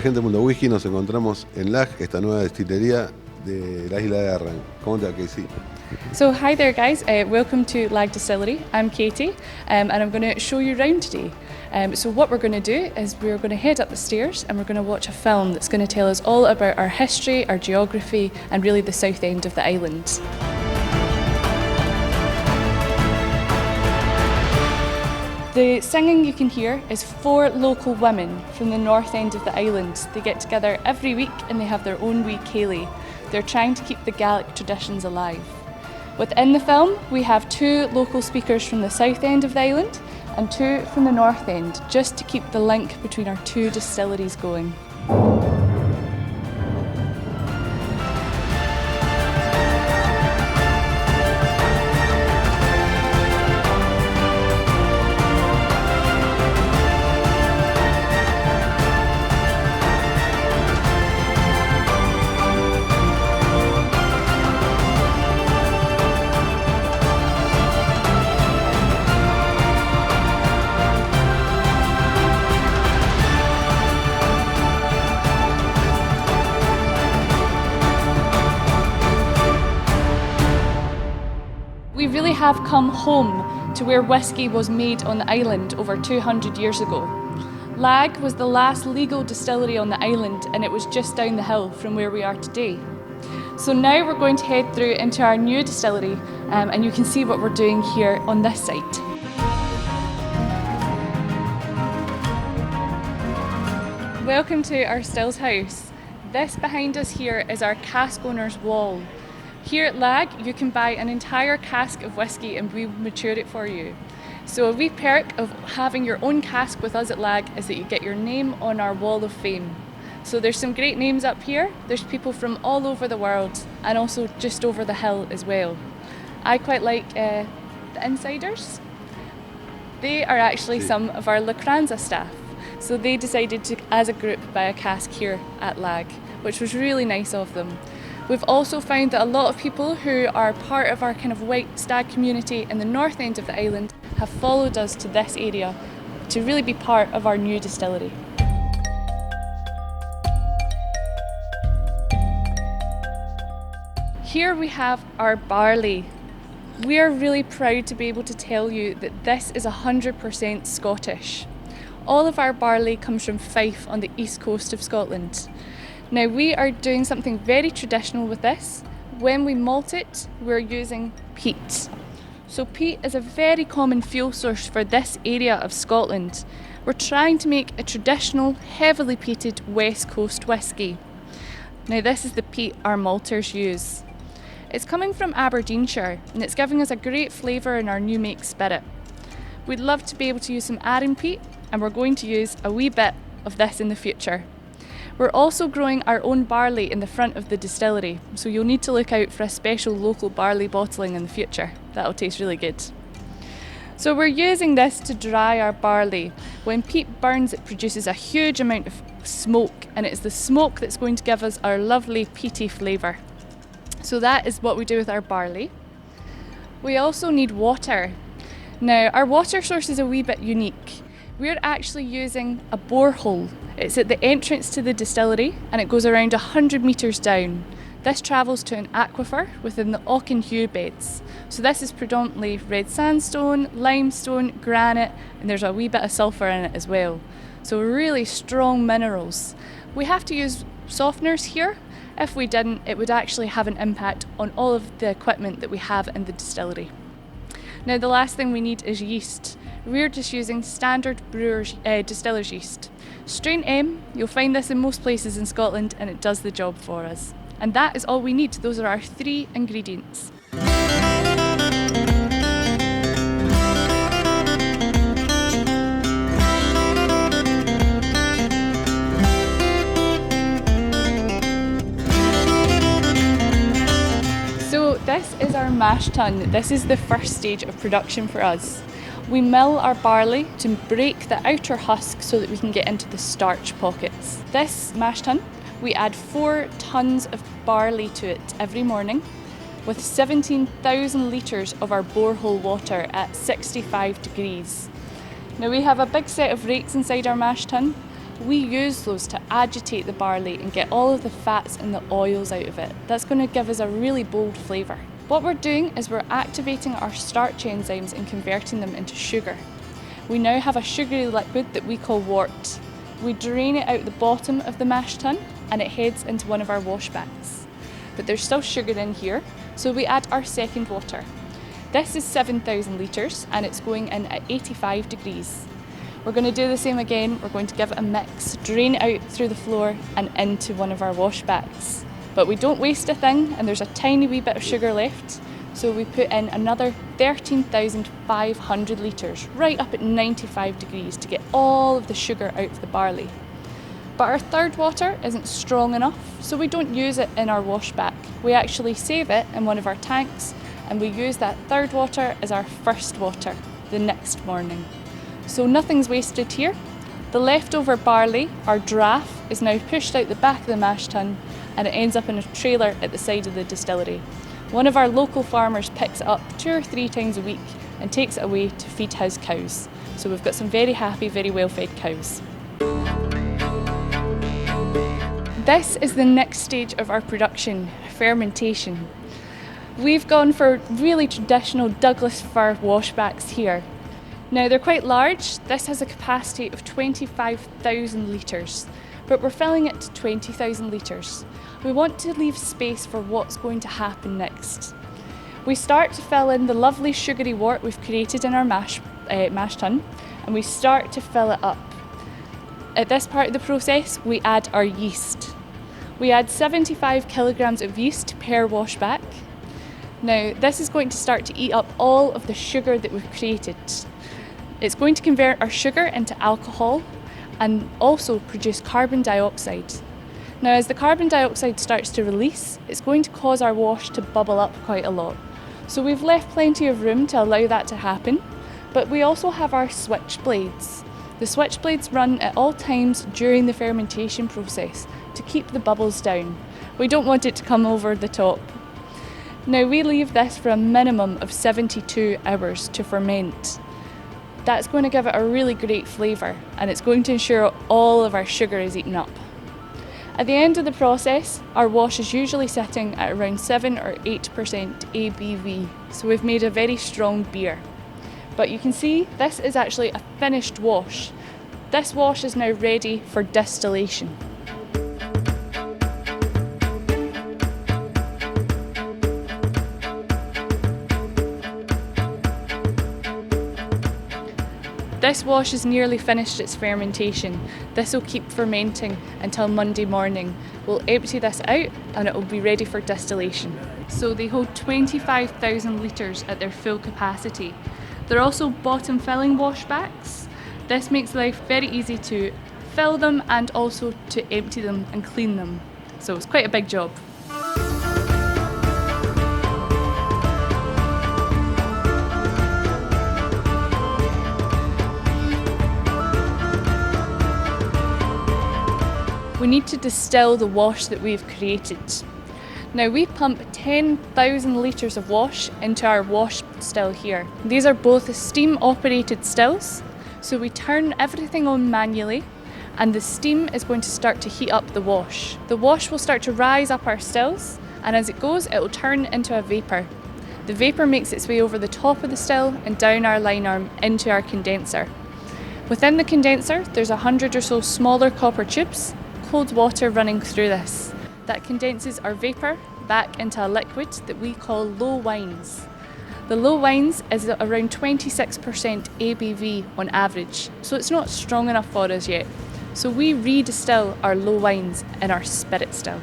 gente del mundo whisky, nos encontramos en Lagg, esta nueva destilería de la Isla de Arran. ¿Cómo te va, Casey? So hi there guys, welcome to Lagg Distillery. I'm Katie and I'm going to show you around today. So what we're going to do is we're going to head up the stairs and we're going to watch a film that's going to tell us all about our history, our geography and really the south end of the island. The singing you can hear is 4 local women from the north end of the island. They get together every week and they have their own wee ceilidh. They're trying to keep the Gaelic traditions alive. Within the film, we have 2 local speakers from the south end of the island and 2 from the north end, just to keep the link between our 2 distilleries going. We really have come home to where whisky was made on the island over 200 years ago. Lagg was the last legal distillery on the island and it was just down the hill from where we are today. So now we're going to head through into our new distillery and you can see what we're doing here on this site. Welcome to our stills house. This behind us here is our cask owner's wall. Here at Lagg, you can buy an entire cask of whisky and we mature it for you. So a wee perk of having your own cask with us at Lagg is that you get your name on our wall of fame. So there's some great names up here. There's people from all over the world and also just over the hill as well. I quite like the insiders. They are actually some of our La Cranza staff. So they decided to, as a group, buy a cask here at Lagg, which was really nice of them. We've also found that a lot of people who are part of our kind of white stag community in the north end of the island have followed us to this area to really be part of our new distillery. Here we have our barley. We are really proud to be able to tell you that this is 100% Scottish. All of our barley comes from Fife on the east coast of Scotland. Now we are doing something very traditional with this. When we malt it, we're using peat. So peat is a very common fuel source for this area of Scotland. We're trying to make a traditional, heavily peated West Coast whisky. Now this is the peat our malters use. It's coming from Aberdeenshire and it's giving us a great flavour in our new make spirit. We'd love to be able to use some Arran peat and we're going to use a wee bit of this in the future. We're also growing our own barley in the front of the distillery, so you'll need to look out for a special local barley bottling in the future. That'll taste really good. So we're using this to dry our barley. When peat burns, it produces a huge amount of smoke, and it's the smoke that's going to give us our lovely peaty flavour. So that is what we do with our barley. We also need water. Now, our water source is a wee bit unique. We're actually using a borehole. It's at the entrance to the distillery and it goes around 100 metres down. This travels to an aquifer within the Auchenhue beds. So this is predominantly red sandstone, limestone, granite, and there's a wee bit of sulphur in it as well. So really strong minerals. We have to use softeners here. If we didn't, it would actually have an impact on all of the equipment that we have in the distillery. Now the last thing we need is yeast. We're just using standard distiller's yeast. Strain M, you'll find this in most places in Scotland and it does the job for us. And that is all we need. Those are our 3 ingredients. So this is our mash tun. This is the first stage of production for us. We mill our barley to break the outer husk so that we can get into the starch pockets. This mash tun, we add 4 tonnes of barley to it every morning with 17,000 litres of our borehole water at 65 degrees. Now we have a big set of rates inside our mash tun. we use those to agitate the barley and get all of the fats and the oils out of it. That's going to give us a really bold flavour. What we're doing is we're activating our starch enzymes and converting them into sugar. We now have a sugary liquid that we call wort. We drain it out the bottom of the mash tun and it heads into one of our wash bags. But there's still sugar in here, so we add our second water. This is 7,000 litres and it's going in at 85 degrees. We're going to do the same again. We're going to give it a mix, drain it out through the floor and into one of our wash bags. But we don't waste a thing, and there's a tiny wee bit of sugar left, so we put in another 13,500 litres, right up at 95 degrees to get all of the sugar out of the barley. But our third water isn't strong enough, so we don't use it in our wash bag. We actually save it in one of our tanks, and we use that third water as our first water the next morning. So nothing's wasted here. The leftover barley, our draff, is now pushed out the back of the mash tun and it ends up in a trailer at the side of the distillery. One of our local farmers picks it up 2 or 3 times a week and takes it away to feed his cows. So we've got some very happy, very well-fed cows. This is the next stage of our production, fermentation. We've gone for really traditional Douglas fir washbacks here. Now they're quite large. This has a capacity of 25,000 litres, but we're filling it to 20,000 litres. We want to leave space for what's going to happen next. We start to fill in the lovely sugary wort we've created in our mash tun, and we start to fill it up. At this part of the process, we add our yeast. We add 75 kilograms of yeast per washback. Now, this is going to start to eat up all of the sugar that we've created. It's going to convert our sugar into alcohol and also produce carbon dioxide. Now, as the carbon dioxide starts to release, it's going to cause our wash to bubble up quite a lot. So we've left plenty of room to allow that to happen, but we also have our switchblades. The switchblades run at all times during the fermentation process to keep the bubbles down. We don't want it to come over the top. Now, we leave this for a minimum of 72 hours to ferment. That's going to give it a really great flavour, and it's going to ensure all of our sugar is eaten up. At the end of the process, our wash is usually sitting at around 7 or 8% ABV, so we've made a very strong beer. But you can see this is actually a finished wash. This wash is now ready for distillation. This wash is nearly finished its fermentation. This will keep fermenting until Monday morning. We'll empty this out and it will be ready for distillation. So they hold 25,000 litres at their full capacity. They're also bottom filling washbacks. This makes life very easy to fill them and also to empty them and clean them. So it's quite a big job. We need to distill the wash that we've created. Now, we pump 10,000 litres of wash into our wash still here. These are both steam operated stills, so we turn everything on manually and the steam is going to start to heat up the wash. The wash will start to rise up our stills, and as it goes it will turn into a vapour. The vapour makes its way over the top of the still and down our line arm into our condenser. Within the condenser there's 100 or so smaller copper tubes, cold water running through this. That condenses our vapour back into a liquid that we call low wines. The low wines is around 26% ABV on average, so it's not strong enough for us yet. So we redistill our low wines in our spirit still.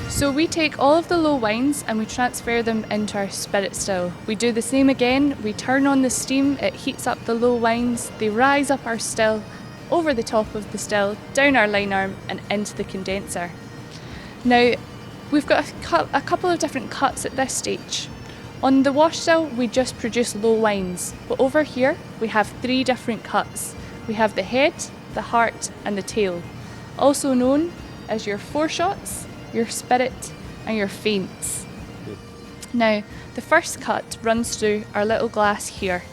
So we take all of the low wines and we transfer them into our spirit still. We do the same again, we turn on the steam, it heats up the low wines, they rise up our still, over the top of the still, down our line arm and into the condenser. Now, we've got a couple of different cuts at this stage. On the wash still, we just produce low wines, but over here we have 3 different cuts. We have the head, the heart and the tail, also known as your foreshots, your spirit and your feints. Now, the first cut runs through our little glass here.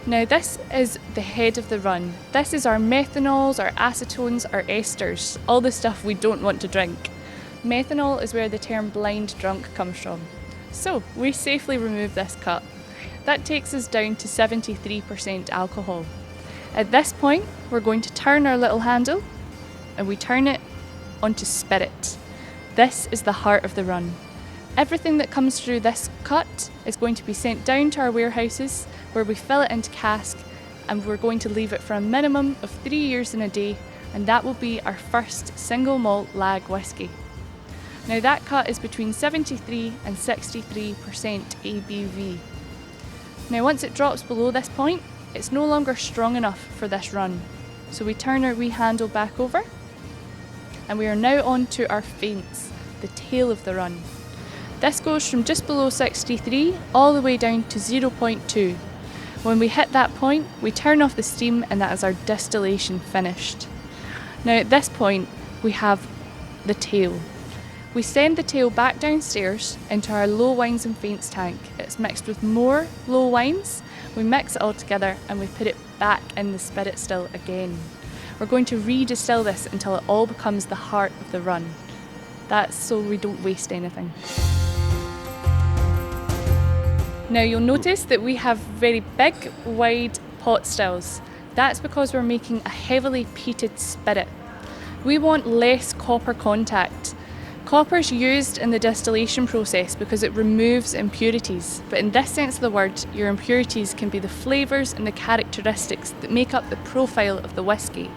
Now, this is the head of the run. This is our methanols, our acetones, our esters, all the stuff we don't want to drink. Methanol is where the term blind drunk comes from. So, we safely remove this cut. That takes us down to 73% alcohol. At this point, we're going to turn our little handle and we turn it onto spirit. This is the heart of the run. Everything that comes through this cut is going to be sent down to our warehouses where we fill it into cask, and we're going to leave it for a minimum of 3 years and a day, and that will be our first single malt Lagg whisky. Now that cut is between 73 and 63% ABV. Now once it drops below this point, it's no longer strong enough for this run. So we turn our wee handle back over, and we are now on to our faints, the tail of the run. This goes from just below 63 all the way down to 0.2. When we hit that point, we turn off the steam, and that is our distillation finished. Now at this point, we have the tail. We send the tail back downstairs into our low wines and faints tank. It's mixed with more low wines. We mix it all together and we put it back in the spirit still again. We're going to re-distill this until it all becomes the heart of the run. That's so we don't waste anything. Now you'll notice that we have very big, wide pot stills. That's because we're making a heavily peated spirit. We want less copper contact. Copper's used in the distillation process because it removes impurities, but in this sense of the word, your impurities can be the flavours and the characteristics that make up the profile of the whisky.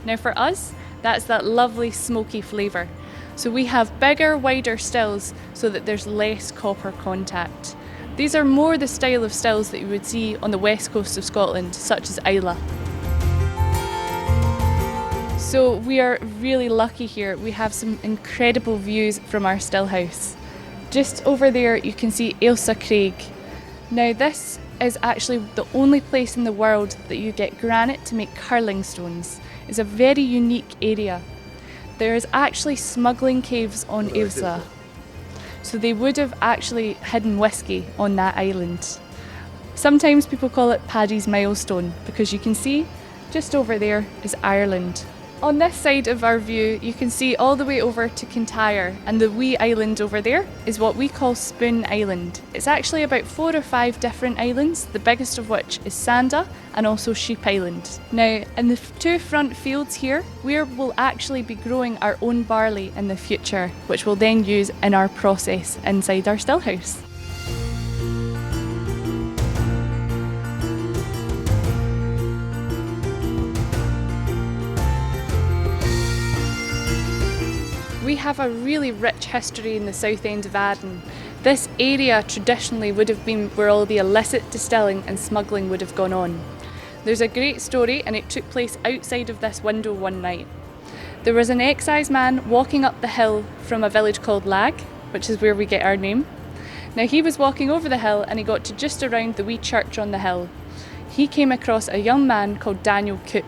Now for us, that's that lovely smoky flavour. So we have bigger, wider stills so that there's less copper contact. These are more the style of stills that you would see on the west coast of Scotland, such as Isla. So we are really lucky here. We have some incredible views from our still house. Just over there you can see Ailsa Craig. Now this is actually the only place in the world that you get granite to make curling stones. It's a very unique area. There is actually smuggling caves on Ailsa. So they would have actually hidden whisky on that island. Sometimes people call it Paddy's milestone because you can see just over there is Ireland. On this side of our view, you can see all the way over to Kintyre, and the wee island over there is what we call Spoon Island. It's actually about 4 or 5 different islands, the biggest of which is Sanda and also Sheep Island. Now, in the 2 front fields here, we will actually be growing our own barley in the future, which we'll then use in our process inside our still house. We have a really rich history in the south end of Arran. This area traditionally would have been where all the illicit distilling and smuggling would have gone on. There's a great story, and it took place outside of this window one night. There was an excise man walking up the hill from a village called Lagg, which is where we get our name. Now he was walking over the hill and he got to just around the wee church on the hill. He came across a young man called Daniel Cook.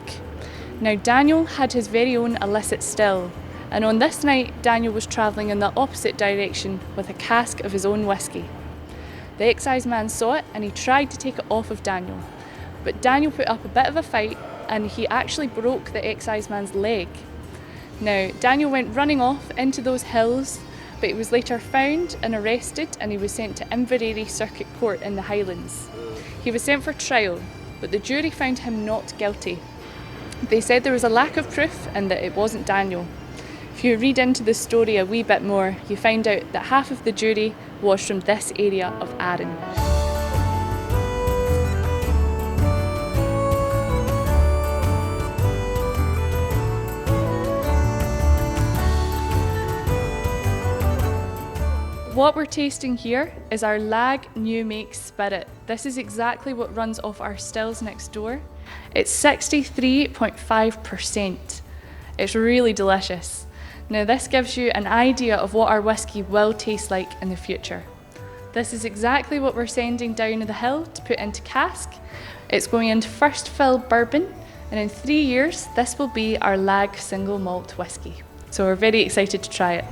Now Daniel had his very own illicit still. And on this night, Daniel was travelling in the opposite direction with a cask of his own whisky. The excise man saw it and he tried to take it off of Daniel. But Daniel put up a bit of a fight and he actually broke the excise man's leg. Now, Daniel went running off into those hills, but he was later found and arrested, and he was sent to Inveraray Circuit Court in the Highlands. He was sent for trial, but the jury found him not guilty. They said there was a lack of proof and that it wasn't Daniel. If you read into the story a wee bit more, you find out that half of the jury was from this area of Arran. What we're tasting here is our Lagg New Make Spirit. This is exactly what runs off our stills next door. It's 63.5%. It's really delicious. Now this gives you an idea of what our whisky will taste like in the future. This is exactly what we're sending down the hill to put into cask. It's going into first fill bourbon, and in 3 years this will be our Lagg single malt whisky. So we're very excited to try it.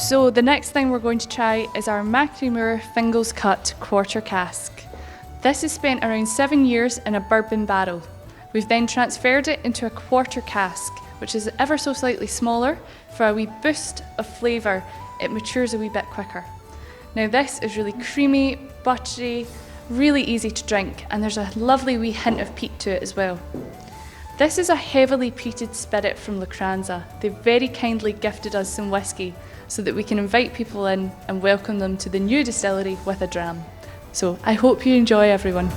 So the next thing we're going to try is our Macrimur Fingals Cut Quarter Cask. This has spent around 7 years in a bourbon barrel. We've then transferred it into a quarter cask, which is ever so slightly smaller. For a wee boost of flavour, it matures a wee bit quicker. Now this is really creamy, buttery, really easy to drink, and there's a lovely wee hint of peat to it as well. This is a heavily peated spirit from Lacranza. They've very kindly gifted us some whisky so that we can invite people in and welcome them to the new distillery with a dram. So I hope you enjoy, everyone.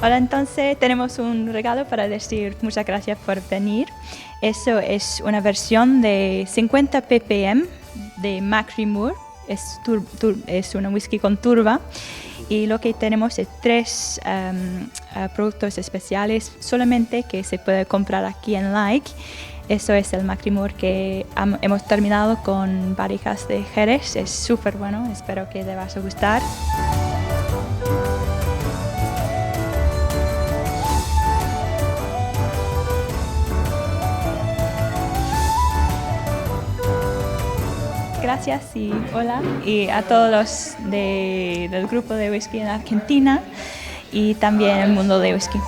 Hola, entonces tenemos un regalo para decir muchas gracias por venir. Eso es una versión de 50 ppm de Macrimur. Es una whisky con turba. Y lo que tenemos es 3 productos especiales solamente que se puede comprar aquí en Lagg. Eso es el Macrimur que hemos terminado con barricas de Jerez. Es súper bueno, espero que te vas a gustar. Gracias y hola y a todos los del grupo de whisky en Argentina y también el mundo de whisky.